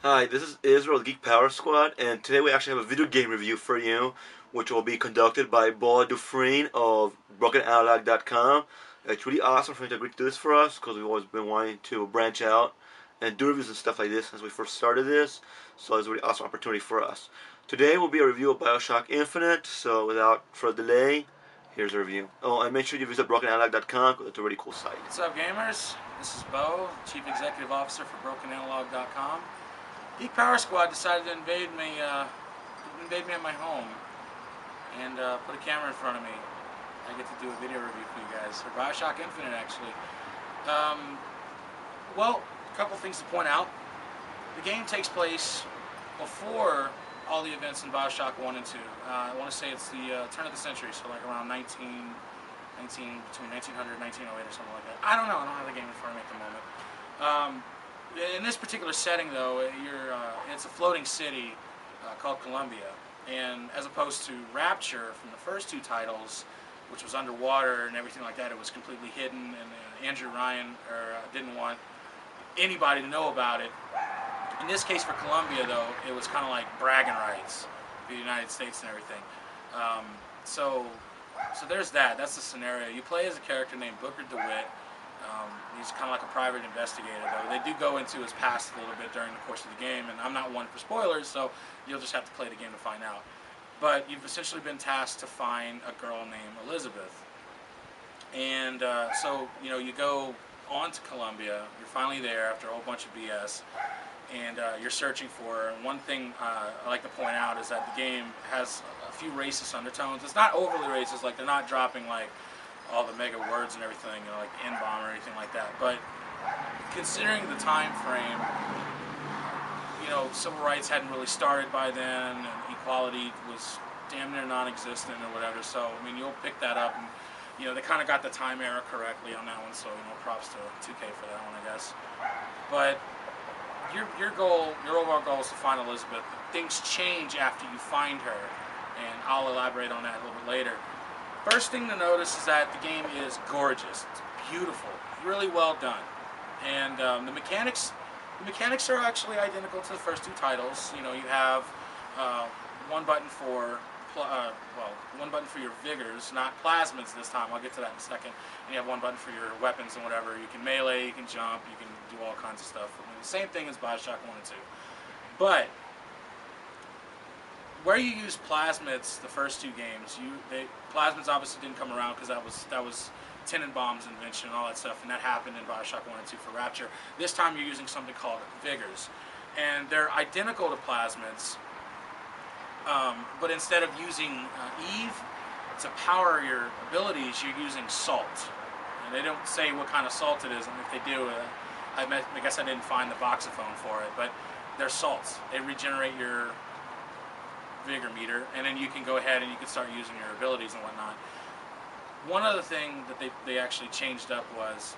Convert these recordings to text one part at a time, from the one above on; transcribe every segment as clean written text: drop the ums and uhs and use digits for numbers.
Hi, this is Israel Geek Power Squad, and today we actually have a video game review for you, which will be conducted by Beau of BrokenAnalog.com. It's really awesome for him to agree to do this for us, because we've always been wanting to branch out and do reviews and stuff like this since we first started this, so it's a really awesome opportunity for us. Today will be a review of Bioshock Infinite, so without further delay, here's a review. Oh, and make sure you visit BrokenAnalog.com, because it's a really cool site. What's up, gamers? This is Beau, Chief Executive Officer for BrokenAnalog.com. Geek Power Squad decided to invade me at my home and put a camera in front of me. I get to do a video review for you guys for Bioshock Infinite, actually. Well, a couple things to point out. The game takes place before all the events in Bioshock 1 and 2. I want to say it's the turn of the century, so like around between 1900 and 1908 or something like that. I don't know. I don't have the game in front of me at the moment. In this particular setting, though, it's a floating city called Columbia, and as opposed to Rapture from the first two titles, which was underwater and everything like that, it was completely hidden, and Andrew Ryan didn't want anybody to know about it. In this case, for Columbia, though, it was kind of like bragging rights for the United States and everything. So there's that. That's the scenario. You play as a character named Booker DeWitt. He's kind of like a private investigator, though. They do go into his past a little bit during the course of the game, and I'm not one for spoilers, so you'll just have to play the game to find out. But you've essentially been tasked to find a girl named Elizabeth. And so, you go on to Columbia. You're finally there after a whole bunch of BS, and you're searching for her. And one thing I like to point out is that the game has a few racist undertones. It's not overly racist, like they're not dropping like all the mega words and everything, like N-bomb or anything like that. But considering the time frame, civil rights hadn't really started by then, and equality was damn near non-existent or whatever. So, I mean, you'll pick that up, and they kind of got the time era correctly on that one. So, props to 2K for that one, I guess. But your overall goal is to find Elizabeth. Things change after you find her, and I'll elaborate on that a little bit later. First thing to notice is that the game is gorgeous. It's beautiful, really well done, and the mechanics are actually identical to the first two titles. You have one button for your vigors, not plasmids this time. I'll get to that in a second. And you have one button for your weapons and whatever. You can melee, you can jump, you can do all kinds of stuff. I mean, the same thing as Bioshock 1 and 2, but where you use plasmids the first two games, plasmids obviously didn't come around because that was Tenenbaum's invention and all that stuff, and that happened in Bioshock 1 and 2 for Rapture. This time you're using something called vigors, and they're identical to plasmids, but instead of using Eve to power your abilities, you're using salt. And they don't say what kind of salt it is, and if they do, I guess I didn't find the voxophone for it, but they're salts. They regenerate your vigor meter, and then you can go ahead and you can start using your abilities and whatnot. One other thing that they actually changed up was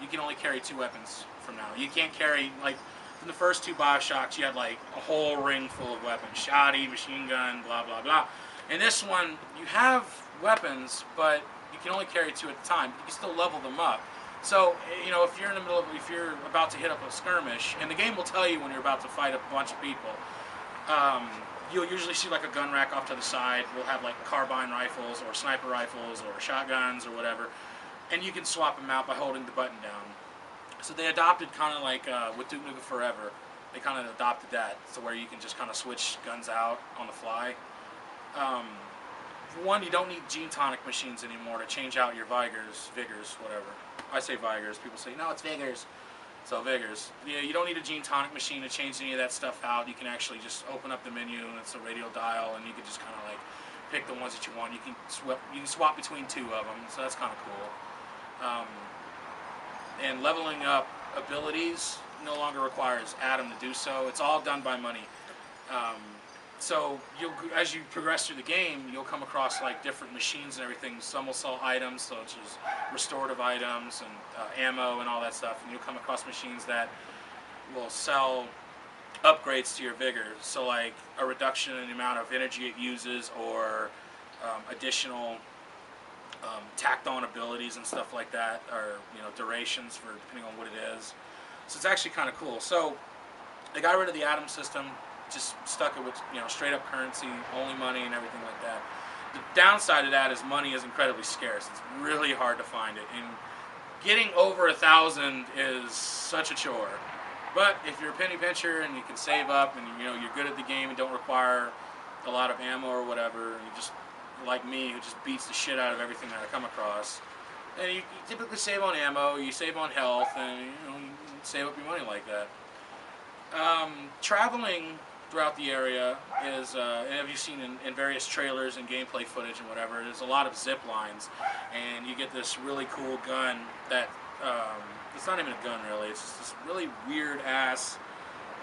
you can only carry two weapons from now. You can't carry, like, from the first two Bioshocks, you had like a whole ring full of weapons, shoddy, machine gun, blah blah blah. In this one, you have weapons, but you can only carry two at a time. You can still level them up. So, if you're if you're about to hit up a skirmish, and the game will tell you when you're about to fight a bunch of people, you'll usually see like a gun rack off to the side. We'll have like carbine rifles or sniper rifles or shotguns or whatever, and you can swap them out by holding the button down. So they adopted kind of like with Duke Nukem Forever, they kind of adopted that, so where you can just kind of switch guns out on the fly. For one, you don't need gene tonic machines anymore to change out your vigors, whatever. I say vigors, people say, no, it's vigors. So vigors. Yeah, you don't need a gene tonic machine to change any of that stuff out. You can actually just open up the menu, and it's a radial dial, and you can just kind of like pick the ones that you want. You can swap between two of them, so that's kind of cool. And leveling up abilities no longer requires Adam to do so. It's all done by money. So as you progress through the game, you'll come across like different machines and everything. Some will sell items such as restorative items and ammo and all that stuff, and you'll come across machines that will sell upgrades to your vigor. So like a reduction in the amount of energy it uses, or additional tacked on abilities and stuff like that, or durations for depending on what it is. So it's actually kind of cool. So They got rid of the atom system, just stuck it with straight up currency, only money and everything like that. The downside of that is money is incredibly scarce. It's really hard to find it, and getting over 1,000 is such a chore. But if you're a penny pincher and you can save up and you're good at the game and don't require a lot of ammo or whatever, and you just like me who just beats the shit out of everything that I come across, and you typically save on ammo, you save on health, and you save up your money like that. Traveling throughout the area is, and have you seen in various trailers and gameplay footage and whatever, there's a lot of zip lines, and you get this really cool gun that, it's not even a gun really, it's just this really weird ass,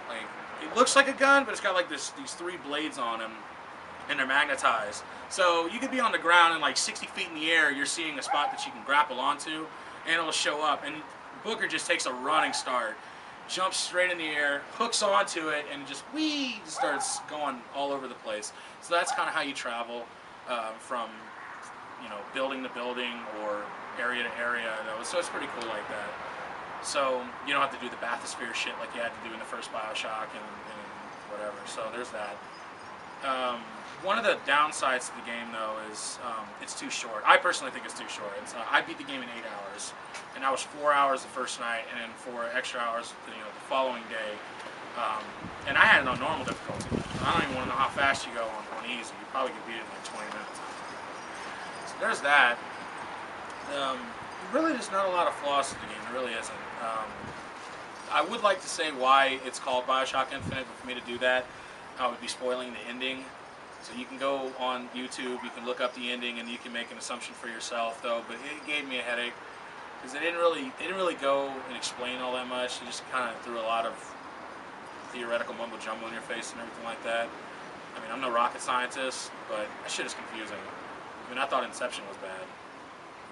like, it looks like a gun, but it's got like these 3 blades on them, and they're magnetized. So you could be on the ground and like 60 feet in the air, you're seeing a spot that you can grapple onto, and it'll show up, and Booker just takes a running start, jumps straight in the air, hooks onto it, and just starts going all over the place. So that's kind of how you travel from building to building or area to area. So it's pretty cool like that. So you don't have to do the bathysphere shit like you had to do in the first Bioshock and whatever. So there's that. One of the downsides to the game, though, is it's too short. I personally think it's too short. I beat the game in 8 hours, and that was 4 hours the first night, and then 4 extra hours the following day. And I had it on normal difficulty. I don't even want to know how fast you go on easy. You probably could beat it in like 20 minutes. So there's that. Really, there's not a lot of flaws to the game. There really isn't. I would like to say why it's called Bioshock Infinite, but for me to do that, I would be spoiling the ending. So you can go on YouTube, you can look up the ending, and you can make an assumption for yourself. Though, but it gave me a headache because they didn't really go and explain all that much. They just kind of threw a lot of theoretical mumbo jumbo in your face and everything like that. I mean, I'm no rocket scientist, but that shit is confusing. I mean, I thought Inception was bad.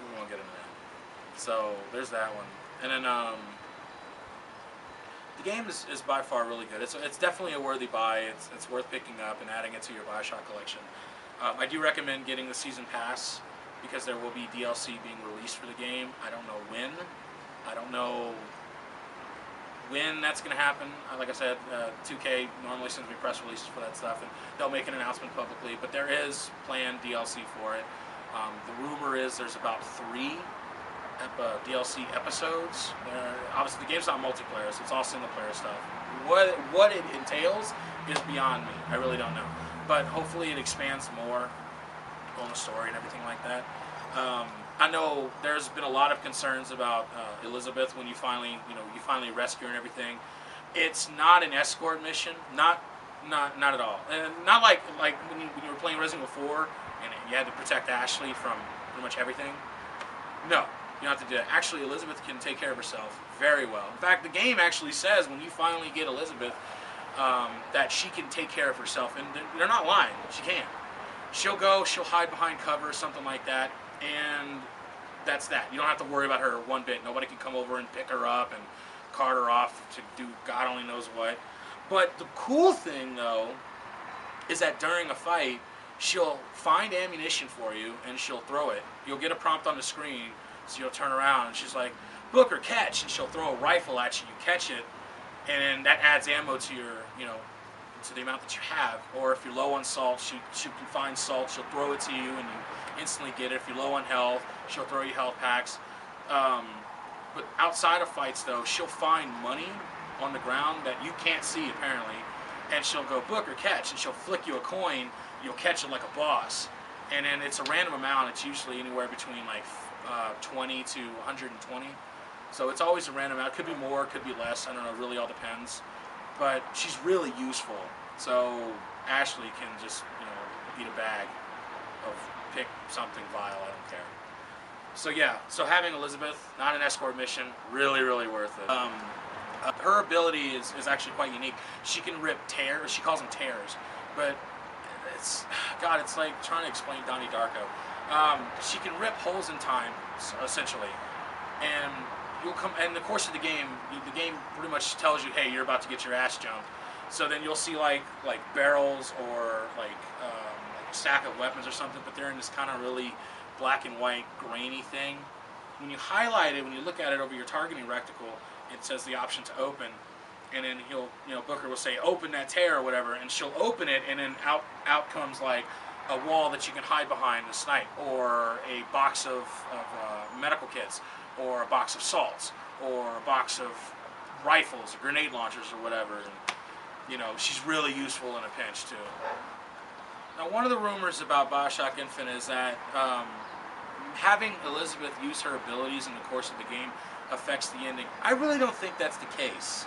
We won't get into that. So there's that one, and then the game is by far really good. It's definitely a worthy buy. It's worth picking up and adding it to your Bioshock collection. I do recommend getting the season pass because there will be DLC being released for the game. I don't know when. I don't know when that's going to happen. Like I said, 2K normally sends me press releases for that stuff, and they'll make an announcement publicly. But there is planned DLC for it. The rumor is there's about 3 DLC episodes. Obviously, the game's not multiplayer, so it's all single player stuff. What it entails is beyond me. I really don't know. But hopefully it expands more on the story and everything like that. I know there's been a lot of concerns about Elizabeth when you finally rescue her and everything. It's not an escort mission, not at all, and not like when you were playing Resident Evil 4 and you had to protect Ashley from pretty much everything. No. You don't have to do that. Actually, Elizabeth can take care of herself very well. In fact, the game actually says when you finally get Elizabeth that she can take care of herself. And they're not lying. She can. She'll hide behind cover or something like that, and that's that. You don't have to worry about her one bit. Nobody can come over and pick her up and cart her off to do God only knows what. But the cool thing, though, is that during a fight, she'll find ammunition for you, and she'll throw it. You'll get a prompt on the screen. So you'll turn around and she's like, Booker, catch, and she'll throw a rifle at you. You catch it, and that adds ammo to your, to the amount that you have. Or if you're low on salt, she can find salt. She'll throw it to you, and you instantly get it. If you're low on health, she'll throw you health packs. But outside of fights, though, she'll find money on the ground that you can't see apparently, and she'll go, Booker, catch, and she'll flick you a coin. You'll catch it like a boss, and then it's a random amount. It's usually anywhere between like 20 to 120. So it's always a random amount. It could be more, could be less. I don't know. It really all depends. But she's really useful. So Ashley can just, eat a bag of pick something vile. I don't care. So yeah. So having Elizabeth, not an escort mission, really, really worth it. Her ability is actually quite unique. She can rip tears. She calls them tears. But it's like trying to explain Donnie Darko. She can rip holes in time, essentially, and you'll come. And in the course of the game pretty much tells you, hey, you're about to get your ass jumped. So then you'll see like barrels or like a stack of weapons or something, but they're in this kind of really black and white, grainy thing. When you highlight it, when you look at it over your targeting reticle, it says the option to open. and then he'll, Booker will say, "Open that tear" or whatever, and she'll open it, and then out comes like a wall that you can hide behind to snipe, or a box of medical kits, or a box of salts, or a box of rifles, or grenade launchers, or whatever. And, she's really useful in a pinch too. Now, one of the rumors about Bioshock Infinite is that having Elizabeth use her abilities in the course of the game affects the ending. I really don't think that's the case,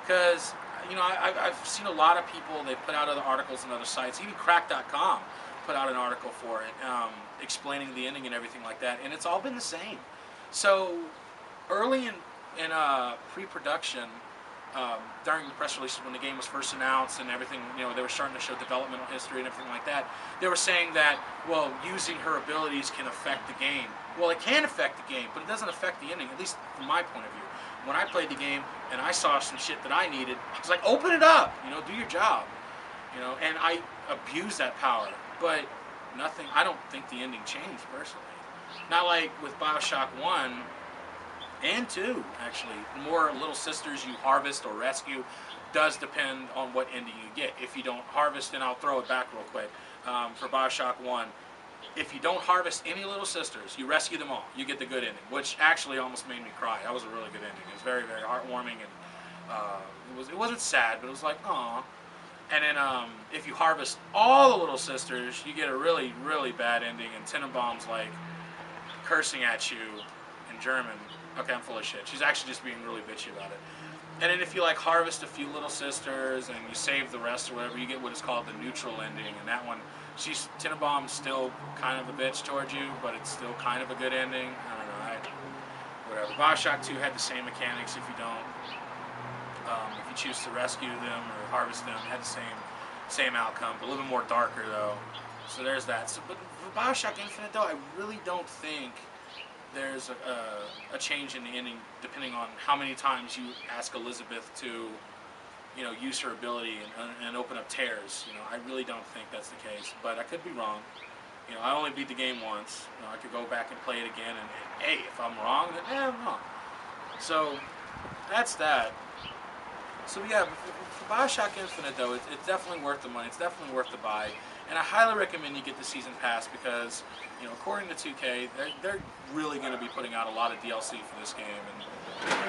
because I've seen a lot of people, they put out other articles on other sites, even crack.com put out an article for it, explaining the ending and everything like that, and it's all been the same. So early in pre-production, during the press releases when the game was first announced and everything, they were starting to show developmental history and everything like that, they were saying that, well, using her abilities can affect the game. Well, it can affect the game, but it doesn't affect the ending, at least from my point of view. When I played the game and I saw some shit that I needed, I was like, open it up, do your job. And I abused that power, but nothing, I don't think the ending changed personally. Not like with Bioshock 1 and 2, actually. The more little sisters you harvest or rescue does depend on what ending you get. If you don't harvest, then I'll throw it back real quick. For Bioshock 1, if you don't harvest any little sisters, you rescue them all, you get the good ending, which actually almost made me cry. That was a really good ending. It was very, very heartwarming, and it wasn't sad, but it was like, aw. And then if you harvest all the little sisters, you get a really, really bad ending, and Tenenbaum's like cursing at you in German. Okay, I'm full of shit. She's actually just being really bitchy about it. And then if you harvest a few little sisters and you save the rest or whatever, you get what is called the neutral ending. And that one, Tenenbaum's still kind of a bitch towards you, but it's still kind of a good ending. I don't know. Whatever. Bioshock 2 had the same mechanics if you don't. If you choose to rescue them or harvest them, it had the same outcome, but a little bit more darker though. So there's that. So, but for Bioshock Infinite though, I really don't think there's a change in the ending depending on how many times you ask Elizabeth to, use her ability and open up tears. I really don't think that's the case, but I could be wrong. I only beat the game once. I could go back and play it again, and hey, if I'm wrong, then I'm wrong. So that's that. So yeah, for Bioshock Infinite though, it's definitely worth the money. It's definitely worth the buy, and I highly recommend you get the season pass because, according to 2K, they're really going to be putting out a lot of DLC for this game,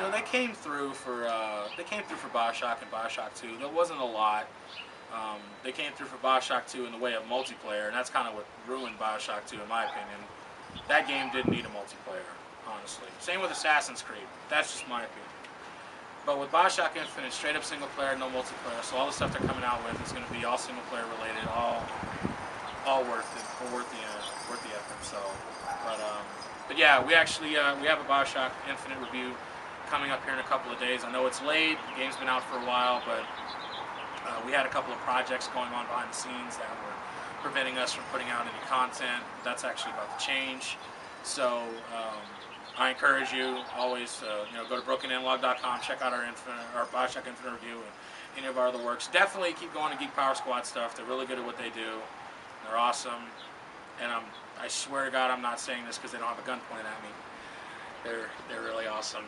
and they came through for Bioshock and Bioshock 2. There wasn't a lot. They came through for Bioshock 2 in the way of multiplayer, and that's kind of what ruined Bioshock 2 in my opinion. That game didn't need a multiplayer, honestly. Same with Assassin's Creed. That's just my opinion. But with Bioshock Infinite, straight up single player, no multiplayer. So all the stuff they're coming out with is going to be all single player related, all worth it, worth the effort. So, but yeah, we actually we have a Bioshock Infinite review coming up here in a couple of days. I know it's late. The game's been out for a while, but we had a couple of projects going on behind the scenes that were preventing us from putting out any content. That's actually about to change. So. I encourage you always to go to brokenanalog.com, check out our Bioshock Infinite review and any of our other works. Definitely keep going to Geek Power Squad stuff. They're really good at what they do. They're awesome. And I swear to God, I'm not saying this because they don't have a gun pointed at me. They're really awesome.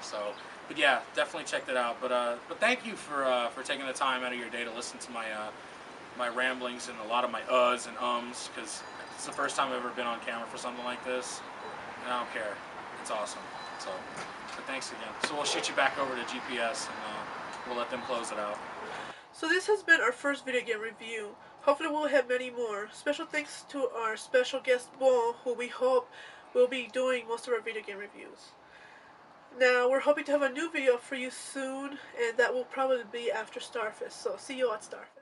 So, but yeah, definitely check that out. But thank you for taking the time out of your day to listen to my ramblings and a lot of my uhs and ums, because it's the first time I've ever been on camera for something like this, and I don't care. It's awesome. So, but thanks again. So we'll shoot you back over to GPS and we'll let them close it out. So this has been our first video game review. Hopefully we'll have many more. Special thanks to our special guest Beau, who we hope will be doing most of our video game reviews. Now we're hoping to have a new video for you soon, and that will probably be after Starfest. So see you at Starfest.